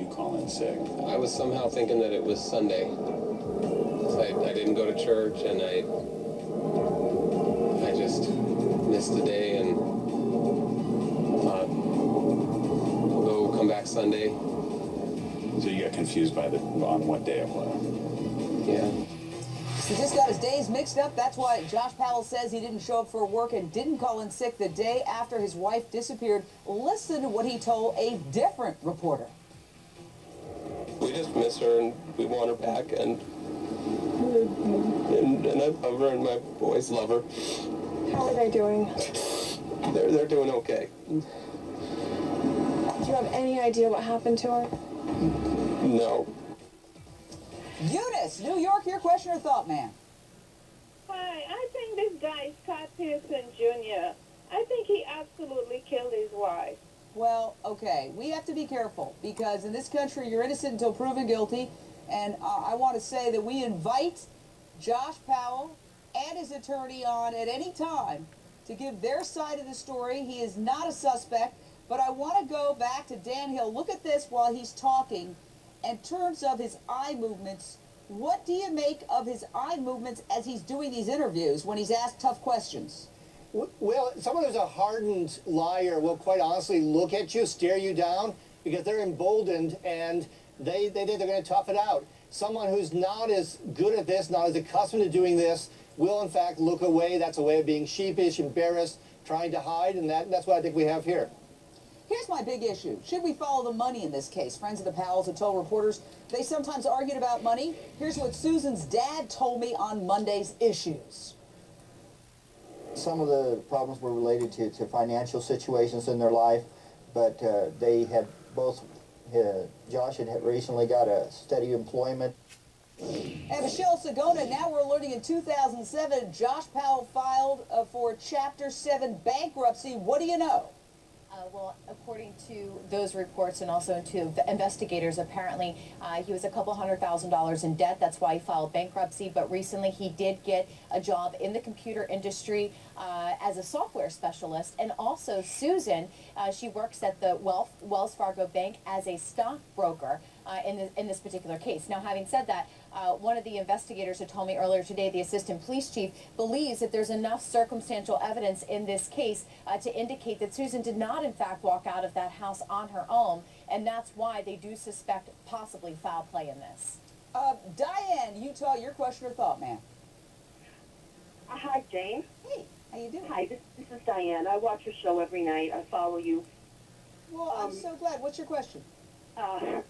you call in sick? I was somehow thinking that it was Sunday. So I didn't go to church, and I just missed the day and thought, I'll come back Sunday. So you got confused on what day it was? Yeah. He just got his days mixed up. That's why Josh Powell says he didn't show up for work and didn't call in sick the day after his wife disappeared. Listen to what he told a different reporter. We just miss her, and we want her back, and I love her, and my boys love her. How are they doing? They're doing okay. Do you have any idea what happened to her? No. Eunice, New York, your question or thought, ma'am? Hi, I think this guy, Scott Pearson Jr., I think he absolutely killed his wife. Well, okay, we have to be careful because in this country you're innocent until proven guilty, and I want to say that we invite Josh Powell and his attorney on at any time to give their side of the story. He is not a suspect, but I want to go back to Dan Hill. Look at this while he's talking. In terms of his eye movements, what do you make of his eye movements as he's doing these interviews when he's asked tough questions? Well, someone who's a hardened liar will quite honestly look at you, stare you down, because they're emboldened and they think they're going to tough it out. Someone who's not as good at this, not as accustomed to doing this, will in fact look away. That's a way of being sheepish, embarrassed, trying to hide, and that's what I think we have here. Here's my big issue. Should we follow the money in this case? Friends of the Powells have told reporters they sometimes argued about money. Here's what Susan's dad told me on Monday's issues. Some of the problems were related to financial situations in their life, but they had both, Josh had recently got a steady employment. And Michelle Sagona, now we're learning in 2007, Josh Powell filed for Chapter 7 bankruptcy. What do you know? Well, according to those reports and also to investigators, apparently he was a couple $100,000 in debt. That's why he filed bankruptcy. But recently he did get a job in the computer industry as a software specialist. And also Susan, she works at the Wells Fargo Bank as a stockbroker in this particular case. Now, having said that, one of the investigators had told me earlier today, the assistant police chief believes that there's enough circumstantial evidence in this case to indicate that Susan did not, in fact, walk out of that house on her own, and that's why they do suspect possibly foul play in this. Diane, Utah, your question or thought, ma'am? Hi, Jane. Hey, how you doing? Hi, this is Diane. I watch your show every night. I follow you. Well, I'm so glad. What's your question?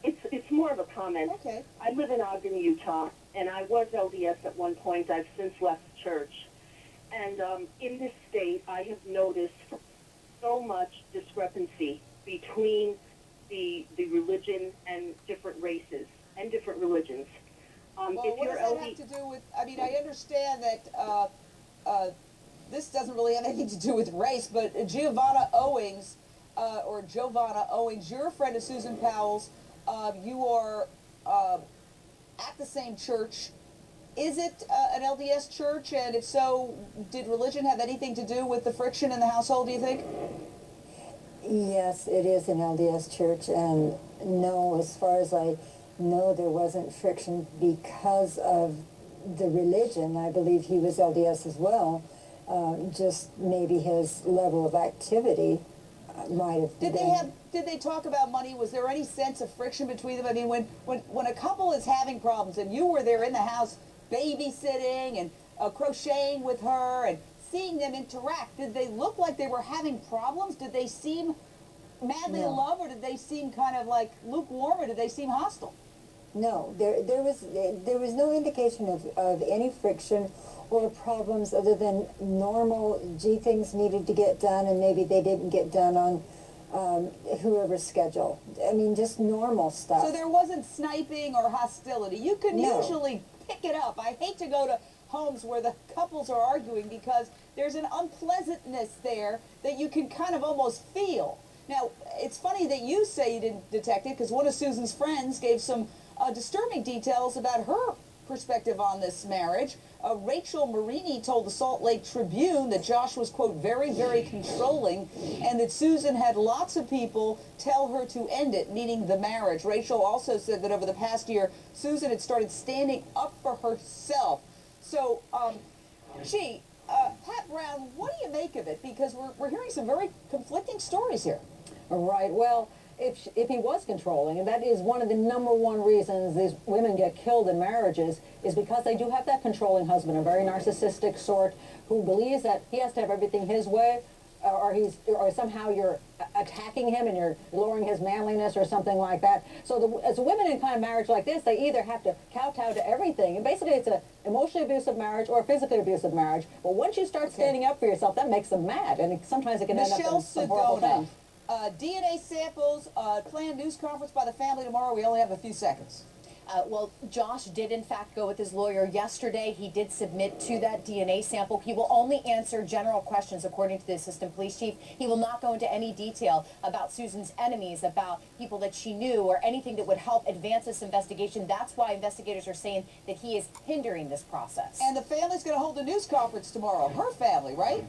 It's more of a comment. Okay. I live in Ogden, Utah, and I was LDS at one point. I've since left church. And in this state, I have noticed so much discrepancy between the religion and different races and different religions. Well, what does that have to do with, I mean, I understand that this doesn't really have anything to do with race, but Giovanna Owings, you're a friend of Susan Powell's. You are at the same church. Is it an LDS church? And if so, did religion have anything to do with the friction in the household, do you think? Yes, it is an LDS church. And no, as far as I know, there wasn't friction because of the religion. I believe he was LDS as well. Just maybe his level of activity might have been. Did they talk about money? Was there any sense of friction between them? I mean, when a couple is having problems and you were there in the house babysitting and crocheting with her and seeing them interact, did they look like they were having problems? Did they seem madly in love, or did they seem kind of like lukewarm, or did they seem hostile? No, there was no indication of any friction or problems other than normal, things needed to get done and maybe they didn't get done on whoever's schedule. I mean, just normal stuff. So there wasn't sniping or hostility. You can usually pick it up. I hate to go to homes where the couples are arguing because there's an unpleasantness there that you can kind of almost feel. Now, it's funny that you say you didn't detect it because one of Susan's friends gave some disturbing details about her perspective on this marriage. Rachel Marini told the Salt Lake Tribune that Josh was, quote, very, very controlling, and that Susan had lots of people tell her to end it, meaning the marriage. Rachel also said that over the past year, Susan had started standing up for herself. So, Pat Brown, what do you make of it? Because we're hearing some very conflicting stories here. Right. Well, if he was controlling, and that is one of the #1 reasons these women get killed in marriages, is because they do have that controlling husband, a very narcissistic sort, who believes that he has to have everything his way, or somehow you're attacking him and you're lowering his manliness or something like that. So as women in kind of marriage like this, they either have to kowtow to everything, and basically it's an emotionally abusive marriage or a physically abusive marriage. But once you start standing up for yourself, that makes them mad, and sometimes it can end up in some horrible things. DNA samples, planned news conference by the family tomorrow. We only have a few seconds. Well, Josh did in fact go with his lawyer yesterday. He did submit to that DNA sample. He will only answer general questions according to the assistant police chief. He will not go into any detail about Susan's enemies, about people that she knew, or anything that would help advance this investigation. That's why investigators are saying that he is hindering this process. And the family's going to hold a news conference tomorrow. Her family, right?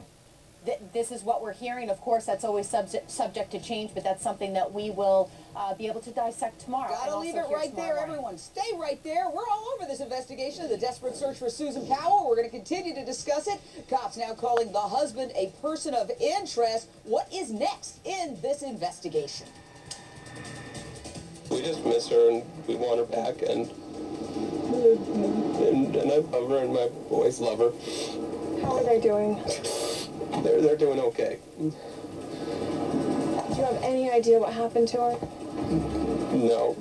This is what we're hearing. Of course, that's always subject to change, but that's something that we will be able to dissect tomorrow. Gotta leave it right there, everyone. Stay right there. We're all over this investigation of the desperate search for Susan Powell. We're going to continue to discuss it. Cops now calling the husband a person of interest. What is next in this investigation? We just miss her and we want her back, and I love her and my boys love her. How are they doing? They're doing okay. Do you have any idea what happened to her? No.